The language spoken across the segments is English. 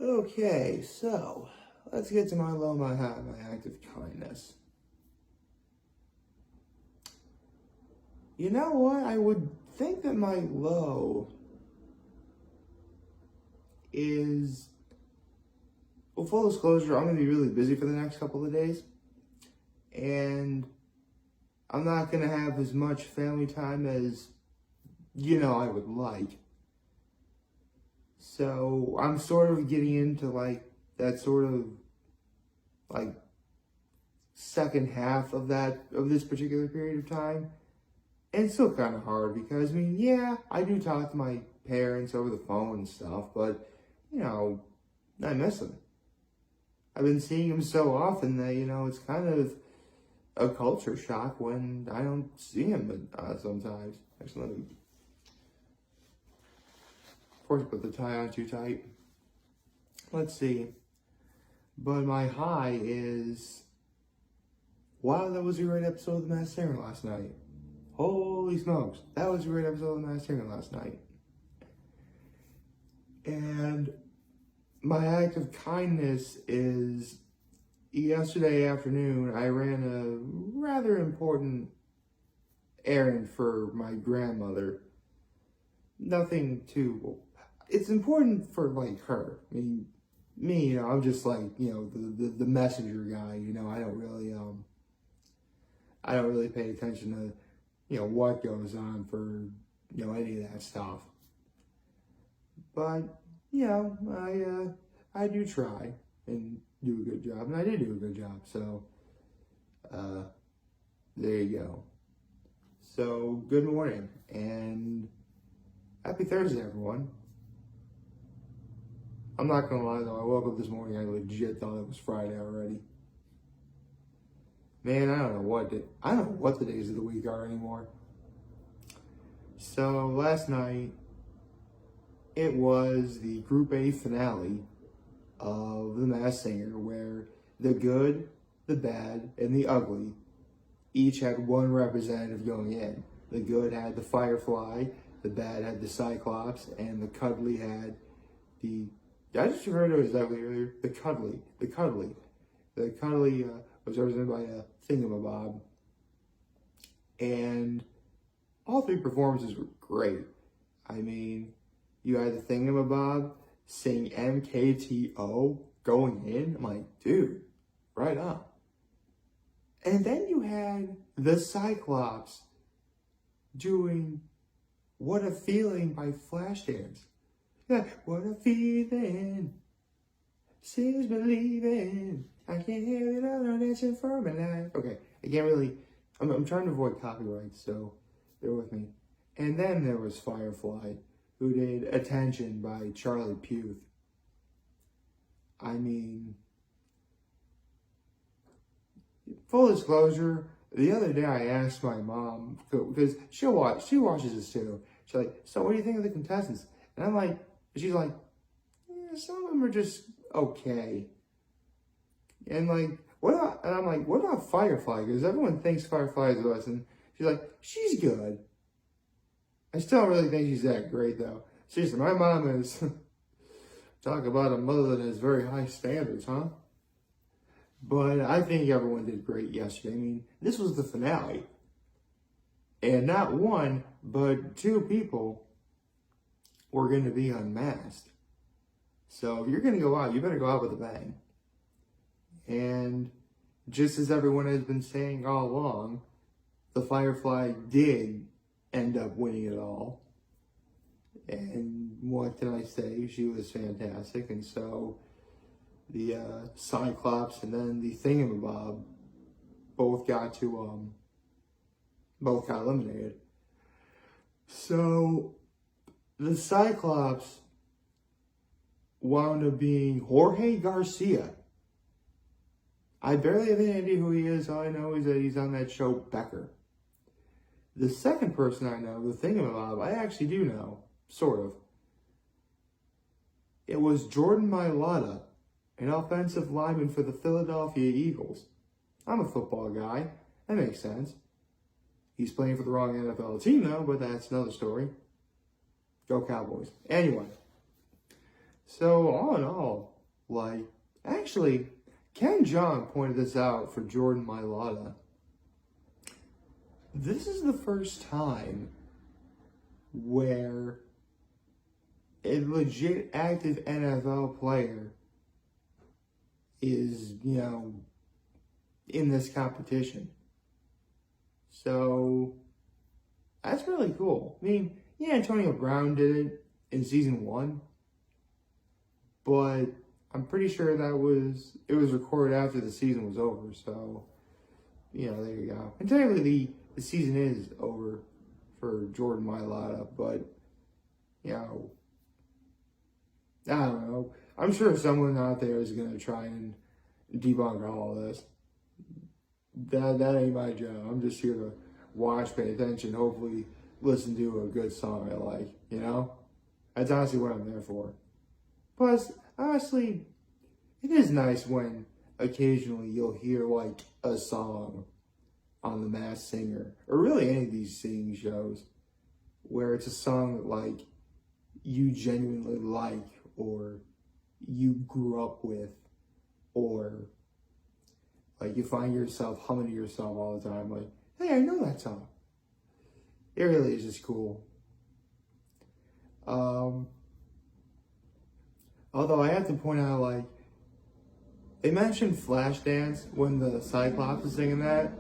Okay, so let's get to my low, my high, my act of kindness. You know what? I would think that my low is, well, full disclosure, I'm going to be really busy for the next couple of days. And I'm not going to have as much family time as, I would like. So I'm sort of getting into that sort of like second half of this particular period of time. And it's still kind of hard because, I do talk to my parents over the phone and stuff, but, I miss them. I've been seeing them so often that, it's kind of a culture shock when I don't see them sometimes. Actually, let me, of course, put the tie on too tight. Let's see. But my high is, wow, that was a great episode of The Masked Singer last night. Holy smokes, that was a great episode of The Masked Singer last night. And my act of kindness is, yesterday afternoon, I ran a rather important errand for my grandmother. Nothing too, it's important for her. Me, I'm just the messenger guy, I don't really pay attention to, what goes on for, any of that stuff. But, I do try and do a good job, and I did do a good job, so, there you go. So, good morning, and happy Thursday, everyone. I'm not gonna lie though, I woke up this morning, I legit thought it was Friday already. Man, I don't know what the days of the week are anymore. So last night, it was the Group A finale of The Masked Singer, where the good, the bad, and the ugly each had one representative going in. The good had the Firefly, the bad had the Cyclops, and the cuddly had I just referred to it as ugly earlier, the cuddly. The cuddly was represented by a thingamabob. And all three performances were great. You had the thingamabob sing MKTO going in. I'm like, dude, right up. And then you had the Cyclops doing What a Feeling by Flashdance. Yeah, what a feeling. Seems believing. I can't hear it all on dancing for my life. Okay, I can't really. I'm trying to avoid copyright, so bear with me. And then there was Firefly, who did Attention by Charlie Puth. Full disclosure, the other day I asked my mom, because she watches this too. She's like, so what do you think of the contestants? And I'm like, she's like, yeah, some of them are just okay. And what about Firefly? Because everyone thinks Firefly is us. And she's like, she's good. I still don't really think she's that great, though. Seriously, my mom is, talk about a mother that has very high standards, huh? But I think everyone did great yesterday. This was the finale. And not one, but two people were going to be unmasked. So if you're going to go out, you better go out with a bang. And just as everyone has been saying all along, the Firefly did end up winning it all. And what can I say? She was fantastic. And so the Cyclops and then the Thingamabob both got eliminated. So the Cyclops wound up being Jorge Garcia. I barely have any idea who he is. All I know is that he's on that show Becker. The second person I know, the Thingamabob, I actually do know, sort of. It was Jordan Mailata, an offensive lineman for the Philadelphia Eagles. I'm a football guy. That makes sense. He's playing for the wrong NFL team, though, but that's another story. Go Cowboys. Anyway, So all in all, like, actually, Ken Jeong pointed this out for Jordan Mailata. This is the first time where a legit active NFL player is, in this competition. So that's really cool. I mean, yeah, Antonio Brown did it in season 1, but I'm pretty sure it was recorded after the season was over. So, there you go. And technically, the season is over for Jordan Mailata, but, I don't know. I'm sure someone out there is going to try and debunk all of this. That ain't my job. I'm just here to watch, pay attention, hopefully listen to a good song I like, That's honestly what I'm there for. Plus, honestly, it is nice when occasionally you'll hear like a song on The Masked Singer, or really any of these singing shows, where it's a song that like you genuinely like, or you grew up with, or like you find yourself humming to yourself all the time, like, hey, I know that song. It really is just cool. Although I have to point out, like, they mentioned Flashdance when the Cyclops was singing that,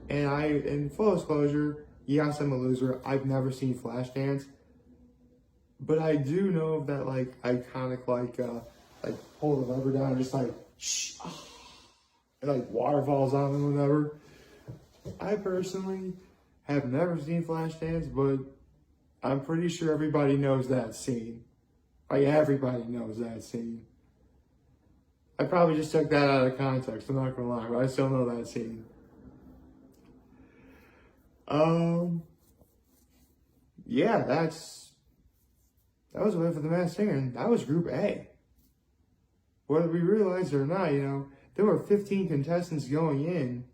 and in full disclosure, yes, I'm a loser. I've never seen Flashdance, but I do know of that like iconic like pull the lever down and just like shh, and like water falls on them, whatever. I personally have never seen Flashdance, but I'm pretty sure everybody knows that scene. Like, everybody knows that scene. I probably just took that out of context, I'm not gonna lie, but I still know that scene. Yeah, that was a win for The Masked Singer, and that was Group A. Whether we realize it or not, there were 15 contestants going in,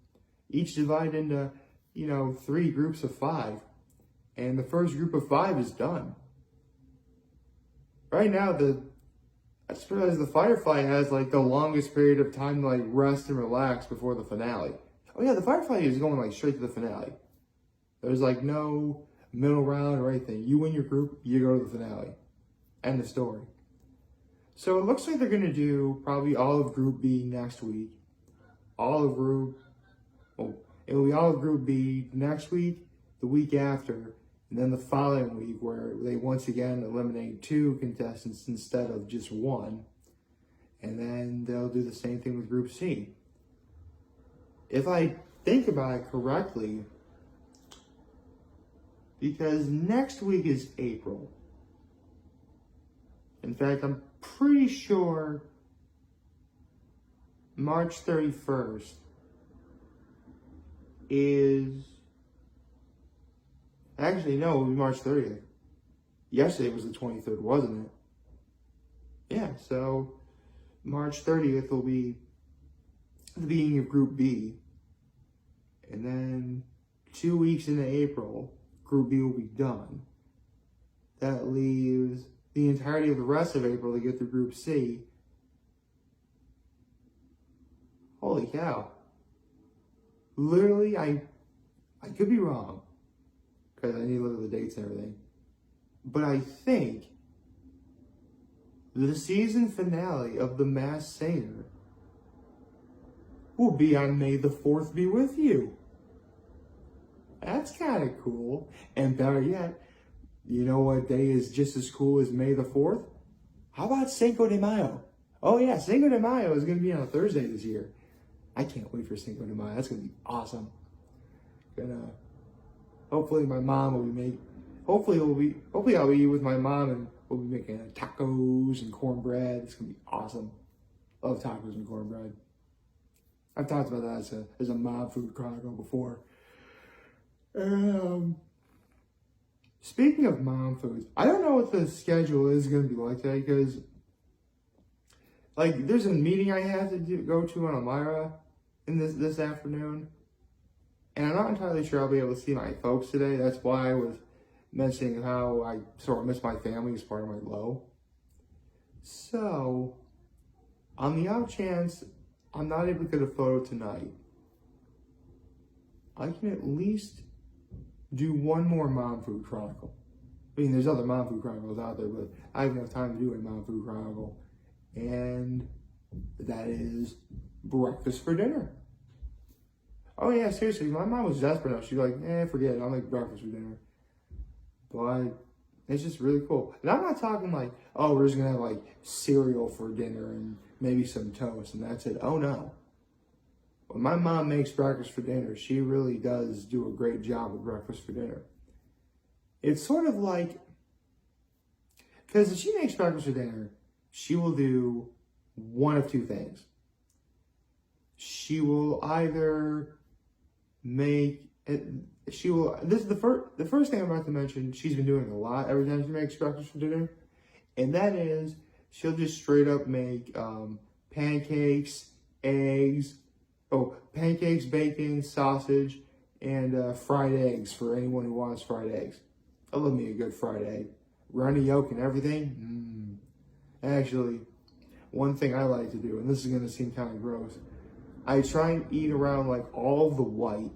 each divided into, 3 groups of 5. And the first group of 5 is done. Right now, I just realized the Firefly has like the longest period of time to like rest and relax before the finale. Oh yeah, the Firefly is going like straight to the finale. There's like no middle round or anything. You win your group, you go to the finale. End of story. So it looks like they're gonna do probably all of Group B next week. It will be all of Group B next week, the week after, and then the following week where they once again eliminate 2 contestants instead of just 1. And then they'll do the same thing with Group C. If I think about it correctly, because next week is April. In fact, I'm pretty sure March 31st is... Actually, no, it was March 30th. Yesterday was the 23rd, wasn't it? Yeah, so March 30th will be the beginning of Group B. And then 2 weeks into April, Group B will be done. That leaves the entirety of the rest of April to get through Group C. Holy cow. Literally, I could be wrong, because I need to look at the dates and everything. But I think the season finale of The Masked Singer will be on May the 4th be with you. That's kind of cool. And better yet, you know what day is just as cool as May the 4th? How about Cinco de Mayo? Oh yeah, Cinco de Mayo is going to be on a Thursday this year. I can't wait for Cinco de Mayo. That's going to be awesome. Hopefully my mom will be making, hopefully I'll be with my mom and we'll be making tacos and cornbread. It's going to be awesome. Love tacos and cornbread. I've talked about that as a mom food chronicle before. Speaking of mom foods, I don't know what the schedule is going to be like today, because like there's a meeting I have to go to on Elmira in this afternoon, and I'm not entirely sure I'll be able to see my folks today. That's why I was mentioning how I sort of miss my family as part of my low. So, on the off chance I'm not able to get a photo tonight, I can at least do one more Mom Food Chronicle. I mean, there's other Mom Food Chronicles out there, but I have enough time to do a Mom Food Chronicle. And that is breakfast for dinner. Oh yeah, seriously, my mom was desperate enough. She's like, forget it, I'll make breakfast for dinner. But it's just really cool. And I'm not talking like, oh, we're just gonna have like cereal for dinner and maybe some toast and that's it. Oh no. When my mom makes breakfast for dinner, she really does do a great job with breakfast for dinner. It's sort of like, because if she makes breakfast for dinner, she will do one of two things. She will either make it, this is the first thing I'm about to mention, she's been doing a lot every time she makes breakfast for dinner. And that is, she'll just straight up make pancakes, bacon, sausage, and fried eggs for anyone who wants fried eggs. I love me a good fried egg. Runny yolk and everything. Actually, one thing I like to do, and this is going to seem kind of gross, I try and eat around like all the white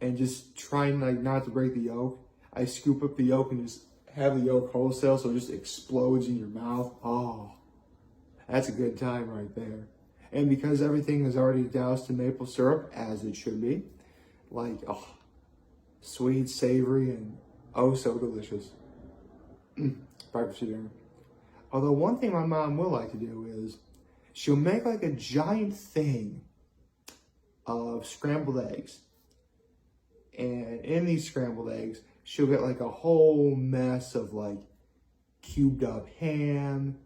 and just trying like not to break the yolk. I scoop up the yolk and just have the yolk wholesale so it just explodes in your mouth. Oh, that's a good time right there. And because everything is already doused in maple syrup, as it should be, like, sweet, savory, and oh so delicious. Breakfast for dinner. Although one thing my mom will like to do is she'll make like a giant thing of scrambled eggs. And in these scrambled eggs, she'll get like a whole mess of like cubed up ham,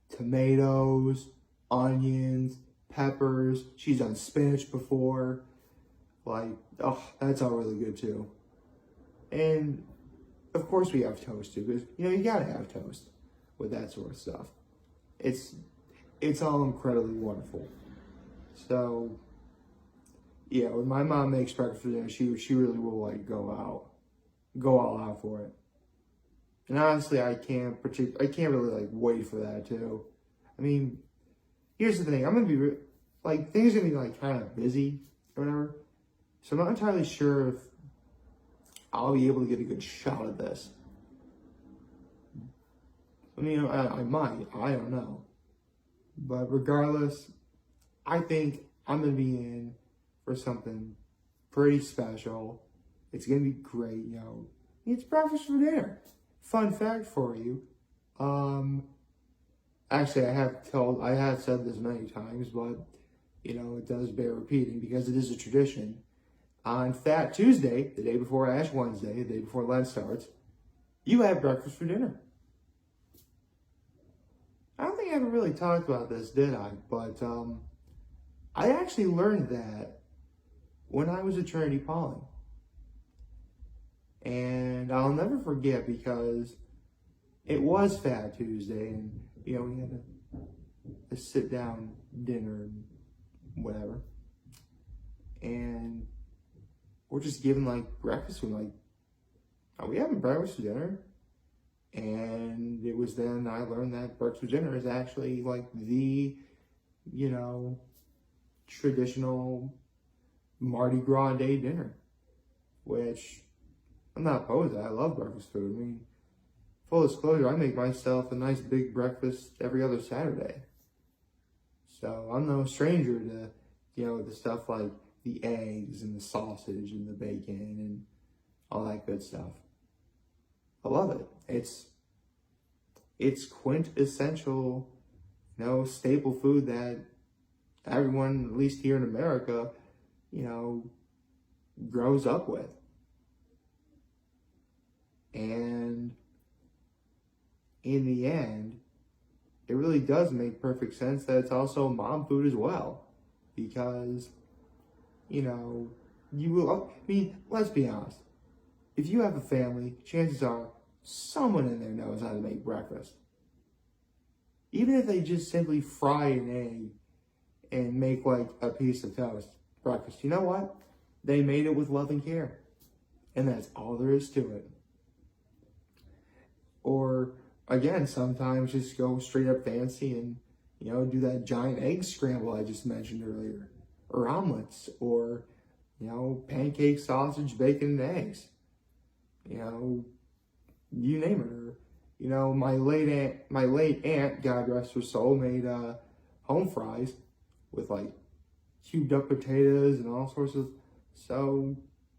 tomatoes, onions, peppers. She's done spinach before. Like, that's all really good too. And of course we have toast too, because you gotta have toast with that sort of stuff. It's all incredibly wonderful. So yeah, when my mom makes breakfast for dinner, she really will like go all out for it. And honestly, I can't really like wait for that too. I mean, here's the thing, I'm gonna be things are gonna be like kind of busy or whatever. So I'm not entirely sure if I'll be able to get a good shot at this. I mean, I might, I don't know. But regardless, I think I'm going to be in for something pretty special. It's going to be great, It's breakfast for dinner. Fun fact for you. Actually, I have said this many times, but, it does bear repeating because it is a tradition. On Fat Tuesday, the day before Ash Wednesday, the day before Lent starts, you have breakfast for dinner. I don't think I ever really talked about this, did I? But I actually learned that when I was at Trinity Pauling. And I'll never forget because it was Fat Tuesday and, we had a sit-down dinner and whatever. And we're just given breakfast. We're like, are we having breakfast for dinner? And it was then I learned that breakfast for dinner is actually the, traditional Mardi Gras Day dinner, which I'm not opposed to. I love breakfast food. I mean, full disclosure, I make myself a nice big breakfast every other Saturday. So I'm no stranger to, the stuff like the eggs and the sausage and the bacon and all that good stuff. I love it. It's quintessential, staple food that everyone, at least here in America, grows up with. And in the end, it really does make perfect sense that it's also mom food as well. Because, let's be honest. If you have a family, chances are someone in there knows how to make breakfast. Even if they just simply fry an egg and make a piece of toast breakfast, you know what? They made it with love and care. And that's all there is to it. Or again, sometimes just go straight up fancy and, do that giant egg scramble I just mentioned earlier, or omelets, or, pancake, sausage, bacon, and eggs. You name it. Or, my late aunt, God rest her soul, made home fries with like cubed up potatoes and all sorts of. So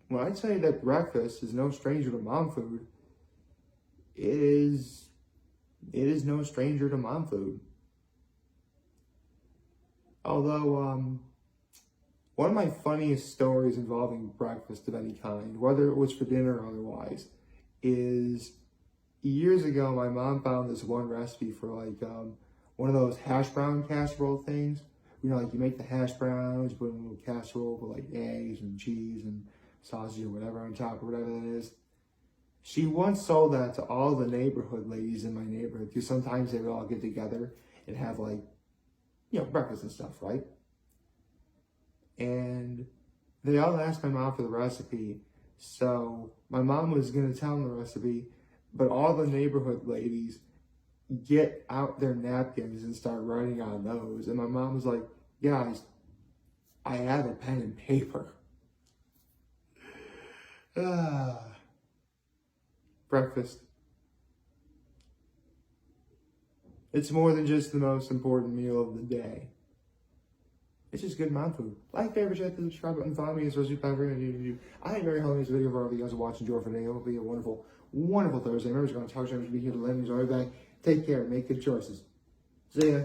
when I say that breakfast is no stranger to mom food, it is no stranger to mom food. Although, one of my funniest stories involving breakfast of any kind, whether it was for dinner or otherwise, is years ago my mom found this one recipe for like one of those hash brown casserole things. Like you make the hash browns, you put in a little casserole with like eggs and cheese and sausage or whatever on top or whatever that is. She once sold that to all the neighborhood ladies in my neighborhood, because sometimes they would all get together and have like, breakfast and stuff, right? And they all asked my mom for the recipe. So my mom was going to tell them the recipe, but all the neighborhood ladies get out their napkins and start writing on those. And my mom was like, guys, I have a pen and paper. Breakfast. It's more than just the most important meal of the day. It's just good mom food. Like, favorite, share, subscribe button, follow me, especially if you're going I am very hungry. This video for all of you guys are watching. Enjoy for today. It will be a wonderful, wonderful Thursday. Remember, you're going to talk to me, be here to let me. All right, back. Take care. Make good choices. See ya.